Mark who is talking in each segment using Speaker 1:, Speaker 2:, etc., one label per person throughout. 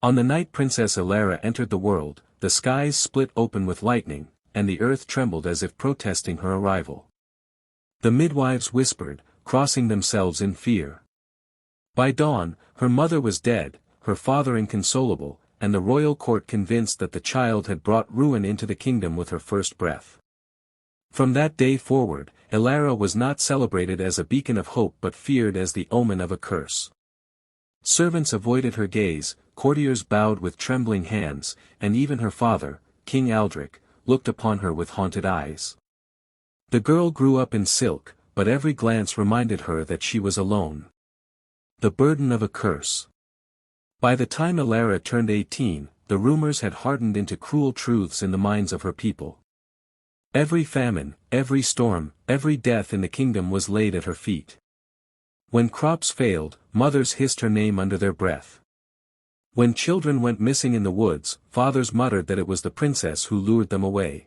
Speaker 1: On the night Princess Elara entered the world, the skies split open with lightning, and the earth trembled as if protesting her arrival. The midwives whispered, crossing themselves in fear. By dawn, her mother was dead, her father inconsolable, and the royal court convinced that the child had brought ruin into the kingdom with her first breath. From that day forward, Elara was not celebrated as a beacon of hope but feared as the omen of a curse. Servants avoided her gaze, courtiers bowed with trembling hands, and even her father, King Aldric, looked upon her with haunted eyes. The girl grew up in silk, but every glance reminded her that she was alone. The burden of a curse. By the time Elara turned 18, the rumors had hardened into cruel truths in the minds of her people. Every famine, every storm, every death in the kingdom was laid at her feet. When crops failed, mothers hissed her name under their breath. When children went missing in the woods, fathers muttered that it was the princess who lured them away.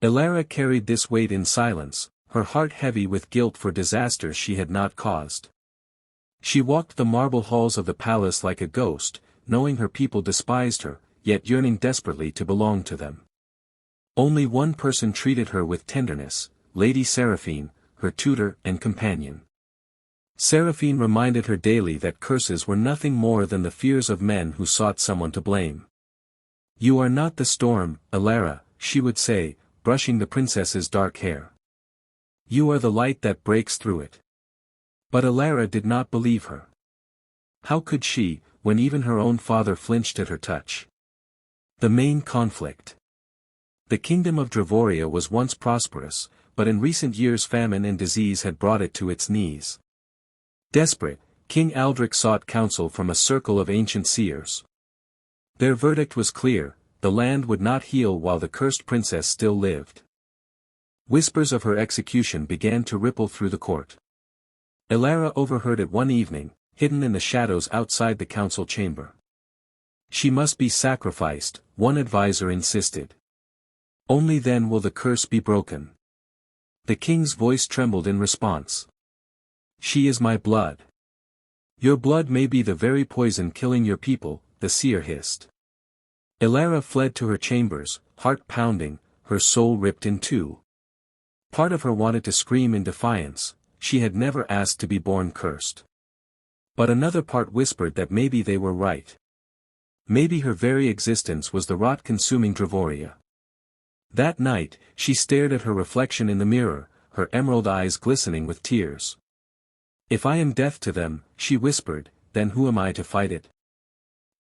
Speaker 1: Elara carried this weight in silence, her heart heavy with guilt for disasters she had not caused. She walked the marble halls of the palace like a ghost, knowing her people despised her, yet yearning desperately to belong to them. Only one person treated her with tenderness, Lady Seraphine, her tutor and companion. Seraphine reminded her daily that curses were nothing more than the fears of men who sought someone to blame. "You are not the storm, Elara," she would say, brushing the princess's dark hair. "You are the light that breaks through it." But Elara did not believe her. How could she, when even her own father flinched at her touch? The main conflict. The kingdom of Dravoria was once prosperous, but in recent years famine and disease had brought it to its knees. Desperate, King Aldric sought counsel from a circle of ancient seers. Their verdict was clear: the land would not heal while the cursed princess still lived. Whispers of her execution began to ripple through the court. Elara overheard it one evening, hidden in the shadows outside the council chamber. "She must be sacrificed," one advisor insisted. "Only then will the curse be broken." The king's voice trembled in response. "She is my blood." "Your blood may be the very poison killing your people," the seer hissed. Elara fled to her chambers, heart pounding, her soul ripped in two. Part of her wanted to scream in defiance: she had never asked to be born cursed. But another part whispered that maybe they were right. Maybe her very existence was the rot-consuming Dravoria. That night, she stared at her reflection in the mirror, her emerald eyes glistening with tears. "If I am death to them," she whispered, "then who am I to fight it?"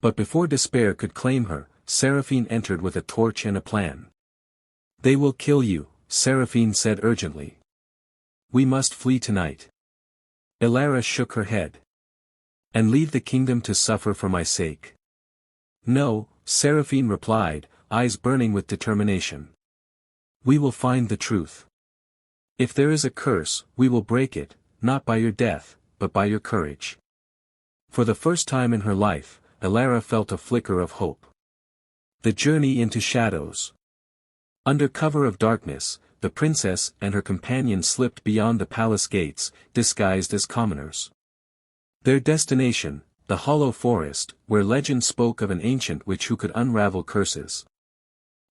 Speaker 1: But before despair could claim her, Seraphine entered with a torch and a plan. "They will kill you," Seraphine said urgently. "We must flee tonight." Elara shook her head. "And leave the kingdom to suffer for my sake?" "No," Seraphine replied, eyes burning with determination. "We will find the truth. If there is a curse, we will break it, not by your death, but by your courage." For the first time in her life, Elara felt a flicker of hope. The journey into shadows. Under cover of darkness, the princess and her companion slipped beyond the palace gates, disguised as commoners. Their destination, the hollow forest, where legend spoke of an ancient witch who could unravel curses.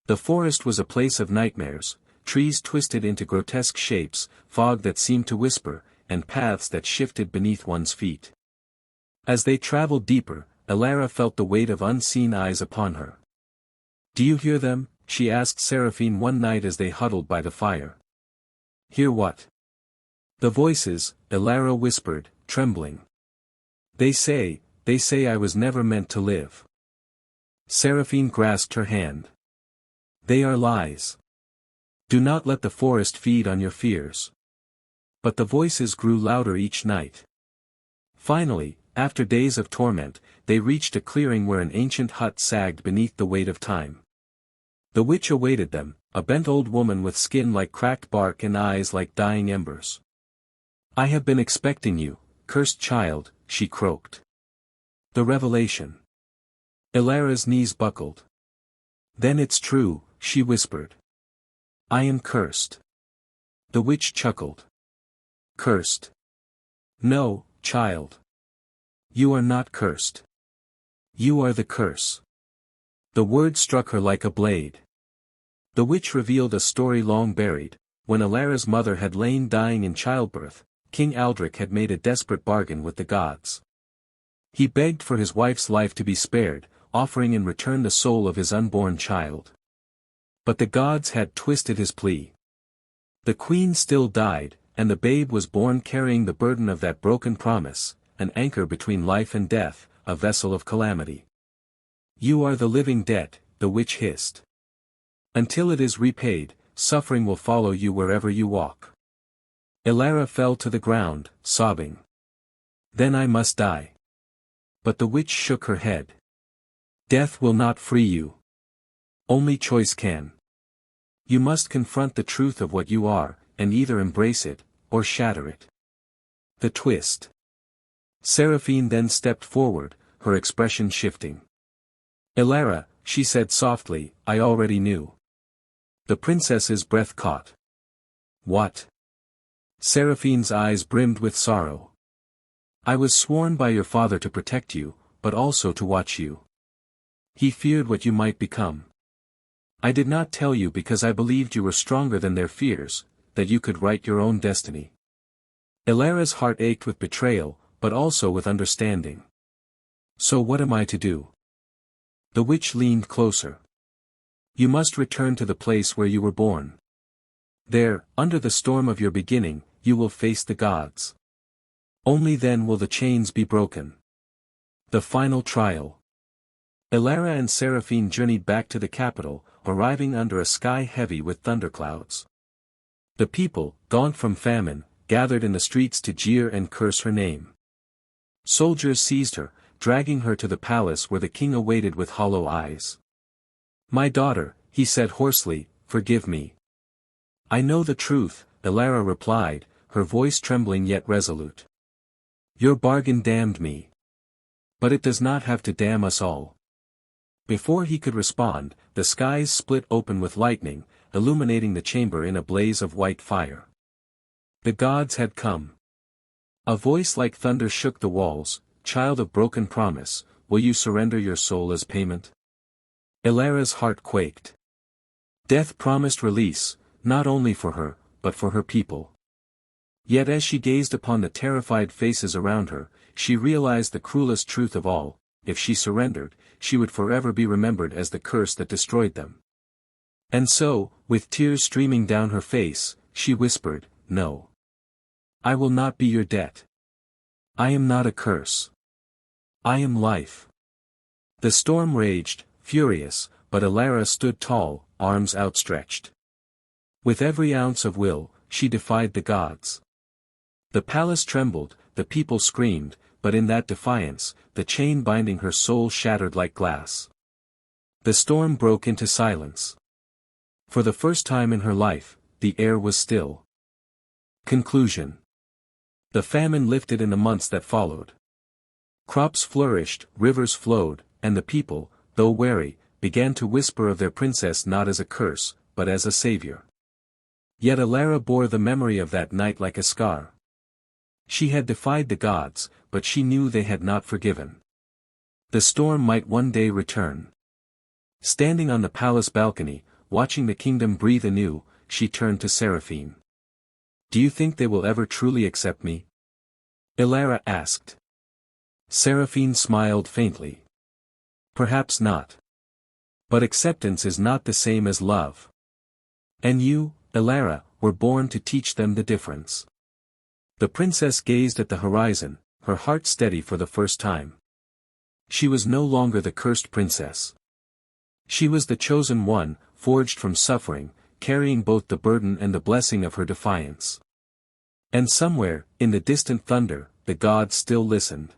Speaker 1: The forest was a place of nightmares, trees twisted into grotesque shapes, fog that seemed to whisper, and paths that shifted beneath one's feet. As they traveled deeper, Elara felt the weight of unseen eyes upon her. "Do you hear them?" she asked Seraphine one night as they huddled by the fire. "Hear what?" "The voices," Elara whispered, trembling. They say I was never meant to live." Seraphine grasped her hand. "They are lies. Do not let the forest feed on your fears." But the voices grew louder each night. Finally, after days of torment, they reached a clearing where an ancient hut sagged beneath the weight of time. The witch awaited them, a bent old woman with skin like cracked bark and eyes like dying embers. "I have been expecting you, cursed child," she croaked. The revelation. Elara's knees buckled. "Then it's true," she whispered. "I am cursed." The witch chuckled. "Cursed? No, child. You are not cursed. You are the curse. The word struck her like a blade. The witch revealed a story long buried. When Elara's mother had lain dying in childbirth, King Aldrich had made a desperate bargain with the gods. He begged for his wife's life to be spared, offering in return the soul of his unborn child. But the gods had twisted his plea. The queen still died, and the babe was born carrying the burden of that broken promise, an anchor between life and death, a vessel of calamity. You are the living debt, the witch hissed. Until it is repaid, suffering will follow you wherever you walk. Elara fell to the ground, sobbing. Then I must die. But the witch shook her head. Death will not free you. Only choice can. You must confront the truth of what you are, and either embrace it, or shatter it. The twist. Seraphine then stepped forward, her expression shifting. Elara, she said softly, I already knew. The princess's breath caught. What? Seraphine's eyes brimmed with sorrow. I was sworn by your father to protect you, but also to watch you. He feared what you might become. I did not tell you because I believed you were stronger than their fears, that you could write your own destiny. Elara's heart ached with betrayal, but also with understanding. So what am I to do? The witch leaned closer. You must return to the place where you were born. There, under the storm of your beginning, you will face the gods. Only then will the chains be broken. The final trial. Elara and Seraphine journeyed back to the capital, arriving under a sky heavy with thunderclouds. The people, gaunt from famine, gathered in the streets to jeer and curse her name. Soldiers seized her, dragging her to the palace where the king awaited with hollow eyes. My daughter, he said hoarsely, forgive me. I know the truth, Elara replied, her voice trembling yet resolute. Your bargain damned me. But it does not have to damn us all. Before he could respond, the skies split open with lightning, illuminating the chamber in a blaze of white fire. The gods had come. A voice like thunder shook the walls, child of broken promise, will you surrender your soul as payment? Elara's heart quaked. Death promised release, not only for her, but for her people. Yet as she gazed upon the terrified faces around her, she realized the cruelest truth of all, if she surrendered, she would forever be remembered as the curse that destroyed them. And so, with tears streaming down her face, she whispered, No. I will not be your debt. I am not a curse. I am life. The storm raged, furious, but Elara stood tall, arms outstretched. With every ounce of will, she defied the gods. The palace trembled, the people screamed, but in that defiance, the chain binding her soul shattered like glass. The storm broke into silence. For the first time in her life, the air was still. Conclusion. The famine lifted in the months that followed. Crops flourished, rivers flowed, and the people, though wary, began to whisper of their princess not as a curse, but as a savior. Yet Elara bore the memory of that night like a scar. She had defied the gods, but she knew they had not forgiven. The storm might one day return. Standing on the palace balcony, watching the kingdom breathe anew, she turned to Seraphine. Do you think they will ever truly accept me? Elara asked. Seraphine smiled faintly. Perhaps not. But acceptance is not the same as love. And you, Elara, were born to teach them the difference. The princess gazed at the horizon, her heart steady for the first time. She was no longer the cursed princess. She was the chosen one, forged from suffering, carrying both the burden and the blessing of her defiance. And somewhere, in the distant thunder, the gods still listened.